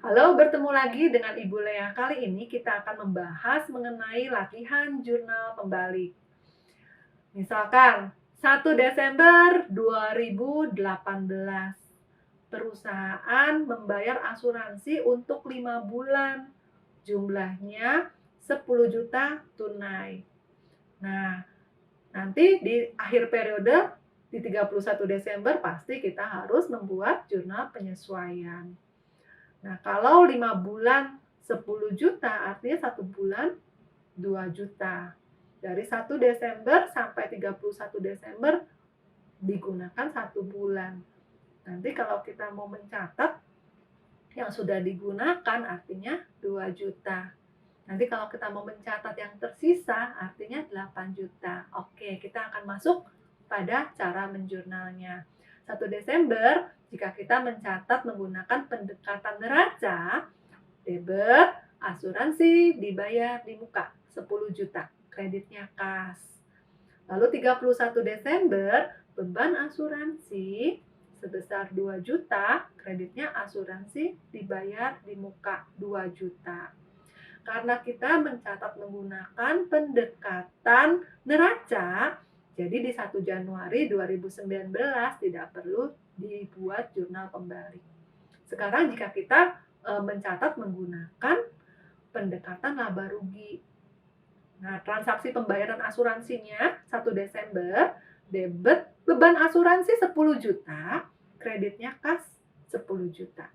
Halo, bertemu lagi dengan Ibu Lea. Kali ini kita akan membahas mengenai latihan jurnal pembalik. Misalkan 1 Desember 2018, perusahaan membayar asuransi untuk 5 bulan. Jumlahnya 10 juta tunai. Nah, nanti di akhir periode di 31 Desember pasti kita harus membuat jurnal penyesuaian. Nah, kalau 5 bulan 10 juta, artinya 1 bulan 2 juta. Dari 1 Desember sampai 31 Desember digunakan 1 bulan. Nanti kalau kita mau mencatat yang sudah digunakan artinya 2 juta. Nanti kalau kita mau mencatat yang tersisa artinya 8 juta. Oke, kita akan masuk pada cara menjurnalnya. 1 Desember, jika kita mencatat menggunakan pendekatan neraca, debit, asuransi dibayar di muka 10 juta, kreditnya kas. Lalu 31 Desember, beban asuransi sebesar 2 juta, kreditnya asuransi dibayar di muka 2 juta. Karena kita mencatat menggunakan pendekatan neraca, jadi di 1 Januari 2019 tidak perlu dibuat jurnal pembalik. Sekarang jika kita mencatat menggunakan pendekatan laba rugi. Nah, transaksi pembayaran asuransinya 1 Desember, debit beban asuransi 10 juta, kreditnya kas 10 juta.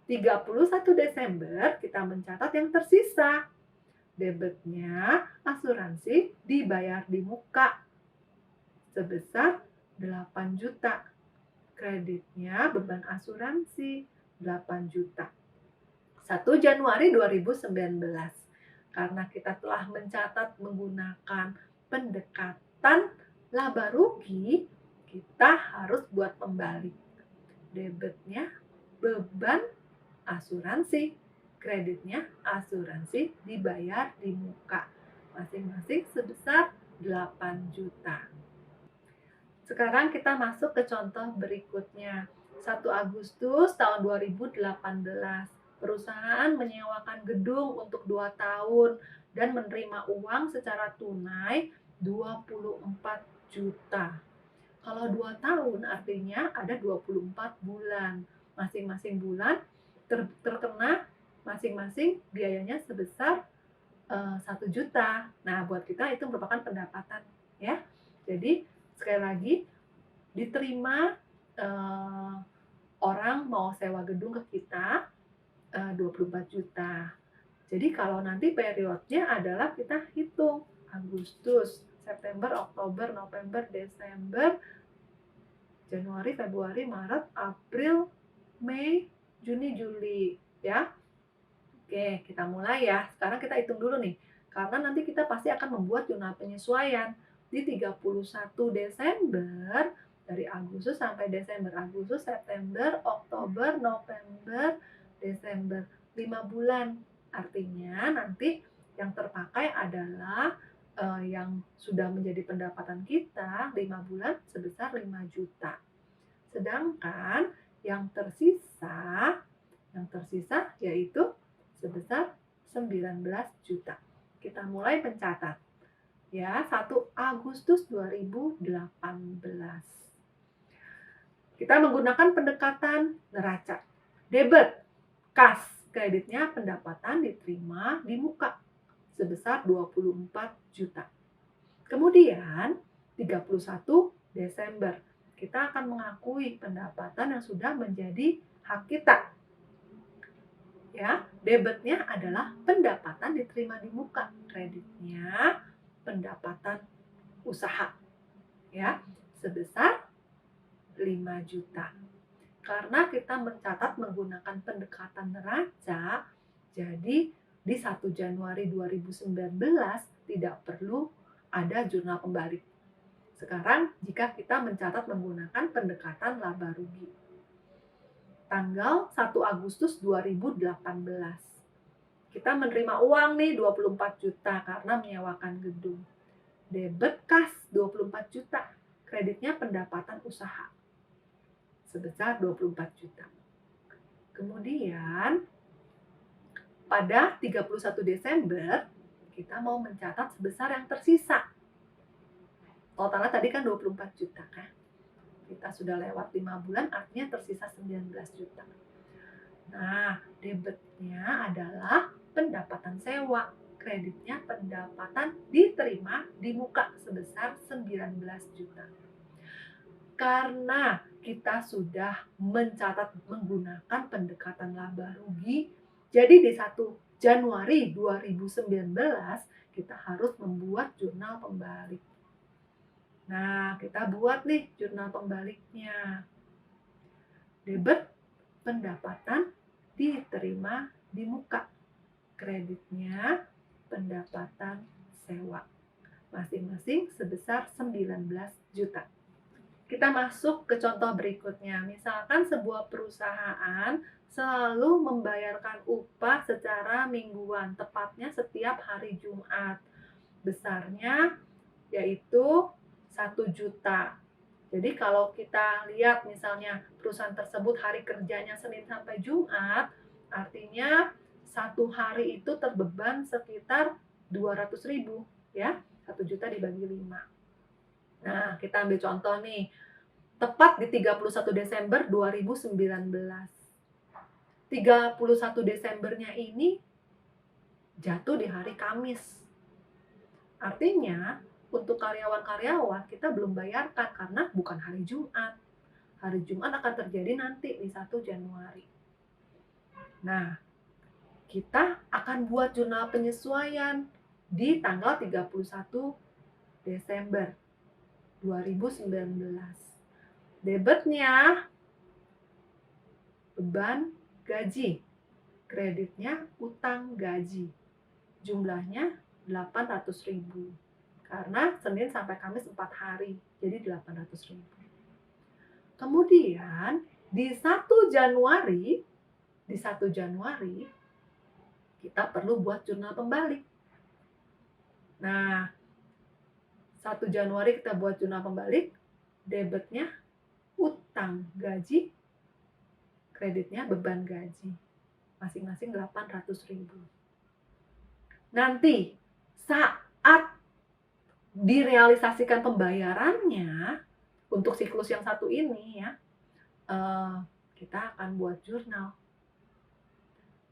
31 Desember kita mencatat yang tersisa. Debitnya asuransi dibayar di muka sebesar 8 juta. Kreditnya beban asuransi 8 juta. 1 Januari 2019. Karena kita telah mencatat menggunakan pendekatan laba rugi, kita harus buat pembalik. Debitnya beban asuransi, kreditnya asuransi dibayar di muka, masing-masing sebesar 8 juta. Sekarang kita masuk ke contoh berikutnya. 1 Agustus tahun 2018, perusahaan menyewakan gedung untuk 2 tahun dan menerima uang secara tunai 24 juta. Kalau 2 tahun artinya ada 24 bulan. Masing-masing bulan terkena masing-masing biayanya sebesar 1 juta. Nah, buat kita itu merupakan pendapatan ya. Jadi sekali lagi diterima orang mau sewa gedung ke kita 24 juta. Jadi kalau nanti periodnya adalah kita hitung Agustus, September, Oktober, November, Desember, Januari, Februari, Maret, April, Mei, Juni, Juli ya. Oke, kita mulai ya. Sekarang kita hitung dulu nih. Karena nanti kita pasti akan membuat jurnal penyesuaian di 31 Desember dari Agustus sampai Desember, Agustus, September, Oktober, November, Desember, 5 bulan. Artinya nanti yang terpakai adalah yang sudah menjadi pendapatan kita 5 bulan sebesar 5 juta. Sedangkan yang tersisa yaitu sebesar 19 juta. Kita mulai mencatat. Ya, 1 Agustus 2018. Kita menggunakan pendekatan neraca. Debit, kas, kreditnya pendapatan diterima di muka sebesar 24 juta. Kemudian 31 Desember kita akan mengakui pendapatan yang sudah menjadi hak kita. Ya, debitnya adalah pendapatan diterima di muka, kreditnya pendapatan usaha. Ya, sebesar 5 juta. Karena kita mencatat menggunakan pendekatan neraca, jadi di 1 Januari 2019 tidak perlu ada jurnal pembalik. Sekarang jika kita mencatat menggunakan pendekatan laba rugi. Tanggal 1 Agustus 2018. Kita menerima uang nih 24 juta karena menyewakan gedung. Debit kas 24 juta. Kreditnya pendapatan usaha sebesar 24 juta. Kemudian pada 31 Desember kita mau mencatat sebesar yang tersisa. Totalnya tadi kan 24 juta kan. Kita sudah lewat 5 bulan, artinya tersisa 19 juta. Nah, debitnya adalah pendapatan sewa. Kreditnya pendapatan diterima di muka sebesar 19 juta. Karena kita sudah mencatat menggunakan pendekatan laba rugi, jadi di 1 Januari 2019 kita harus membuat jurnal pembalik. Nah, kita buat nih jurnal pembaliknya. Debit pendapatan diterima di muka. Kreditnya pendapatan sewa. Masing-masing sebesar 19 juta. Kita masuk ke contoh berikutnya. Misalkan sebuah perusahaan selalu membayarkan upah secara mingguan, tepatnya setiap hari Jumat. Besarnya yaitu 1 juta. Jadi kalau kita lihat misalnya perusahaan tersebut hari kerjanya Senin sampai Jumat, artinya 1 hari itu terbeban sekitar 200.000 ya. 1 juta dibagi 5. Nah, kita ambil contoh nih. Tepat di 31 Desember 2019. 31 Desembernya ini jatuh di hari Kamis. Artinya, untuk karyawan-karyawan kita belum bayarkan karena bukan hari Jumat. Hari Jumat akan terjadi nanti di 1 Januari. Nah, kita akan buat jurnal penyesuaian di tanggal 31 Desember 2019. Debitnya beban gaji, kreditnya utang gaji. Jumlahnya 800.000. Karena Senin sampai Kamis 4 hari, jadi 800.000. Kemudian di 1 Januari kita perlu buat jurnal pembalik. Nah, 1 Januari kita buat jurnal pembalik, debitnya utang gaji, kreditnya beban gaji. Masing-masing 800.000. Nanti saat direalisasikan pembayarannya untuk siklus yang satu ini ya, kita akan buat jurnal.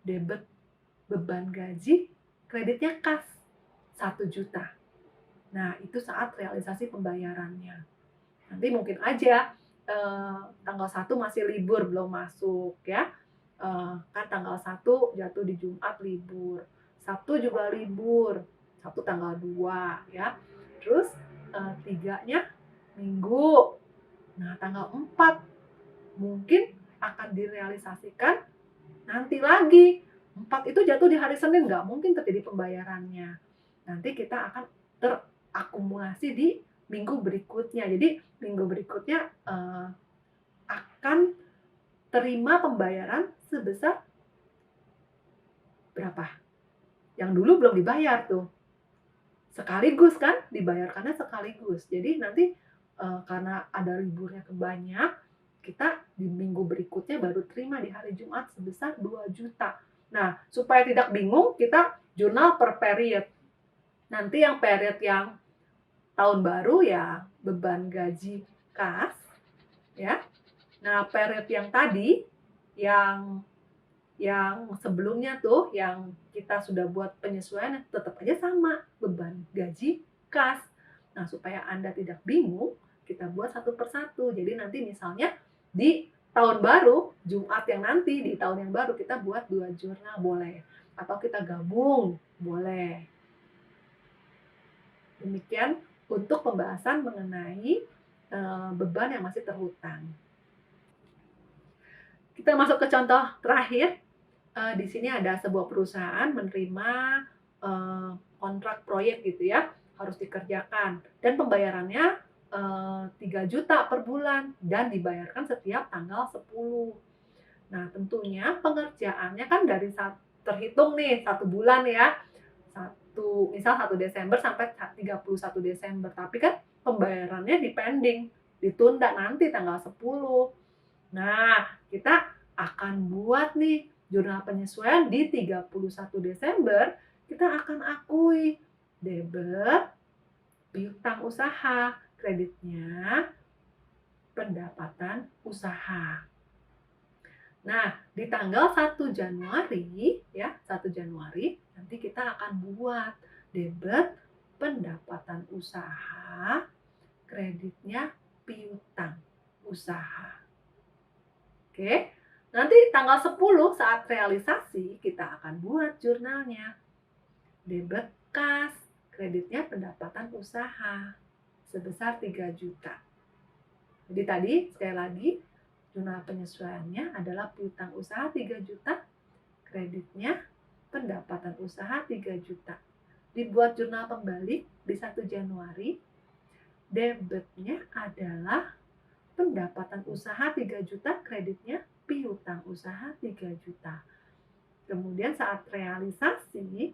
Debit beban gaji, kreditnya kas 1 juta. Nah, itu saat realisasi pembayarannya. Nanti mungkin aja tanggal 1 masih libur, belum masuk ya. Kan tanggal 1 jatuh di Jumat libur. Sabtu juga libur. Sabtu tanggal 2 ya. Terus 3-nya Minggu. Nah, tanggal 4 mungkin akan direalisasikan nanti lagi. 4 itu jatuh di hari Senin, nggak mungkin terjadi pembayarannya. Nanti kita akan terakumulasi di minggu berikutnya. Jadi minggu berikutnya akan terima pembayaran sebesar berapa? Yang dulu belum dibayar tuh. Sekaligus kan, dibayarkannya sekaligus. Jadi nanti karena ada liburnya kebanyak, kita di minggu berikutnya baru terima di hari Jumat sebesar 2 juta. Nah, supaya tidak bingung, kita jurnal per period. Nanti yang period yang tahun baru ya beban gaji kas ya. Nah, period yang tadi yang sebelumnya tuh yang kita sudah buat penyesuaian tetap aja sama, beban gaji kas. Nah, supaya Anda tidak bingung, kita buat satu persatu. Jadi nanti misalnya di tahun baru, Jumat yang nanti di tahun yang baru kita buat 2 jurnal boleh. Atau kita gabung, boleh. Demikian untuk pembahasan mengenai beban yang masih terhutang. Kita masuk ke contoh terakhir. Di sini ada sebuah perusahaan menerima kontrak proyek gitu ya, harus dikerjakan. Dan pembayarannya 3 juta per bulan dan dibayarkan setiap tanggal 10. Nah, tentunya pengerjaannya kan dari terhitung nih 1 bulan ya. Misal 1 Desember sampai 31 Desember. Tapi kan pembayarannya dipending, ditunda nanti tanggal 10. Nah, kita akan buat nih Jurnal penyesuaian di 31 Desember, kita akan akui debit piutang usaha, kreditnya pendapatan usaha. Nah, di tanggal 1 Januari ya, 1 Januari nanti kita akan buat debit pendapatan usaha, kreditnya piutang usaha. Oke. Nanti tanggal 10 saat realisasi kita akan buat jurnalnya. Debit kas, kreditnya pendapatan usaha sebesar 3 juta. Jadi tadi sekali lagi jurnal penyesuaiannya adalah piutang usaha 3 juta, kreditnya pendapatan usaha 3 juta. Dibuat jurnal pembalik di 1 Januari, debitnya adalah pendapatan usaha 3 juta, kreditnya piutang usaha 3 juta. Kemudian saat realisasi,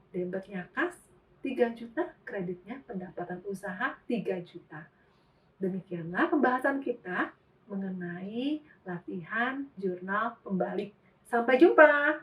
debitnya kas 3 juta, kreditnya pendapatan usaha 3 juta. Demikianlah pembahasan kita mengenai latihan jurnal pembalik. Sampai jumpa.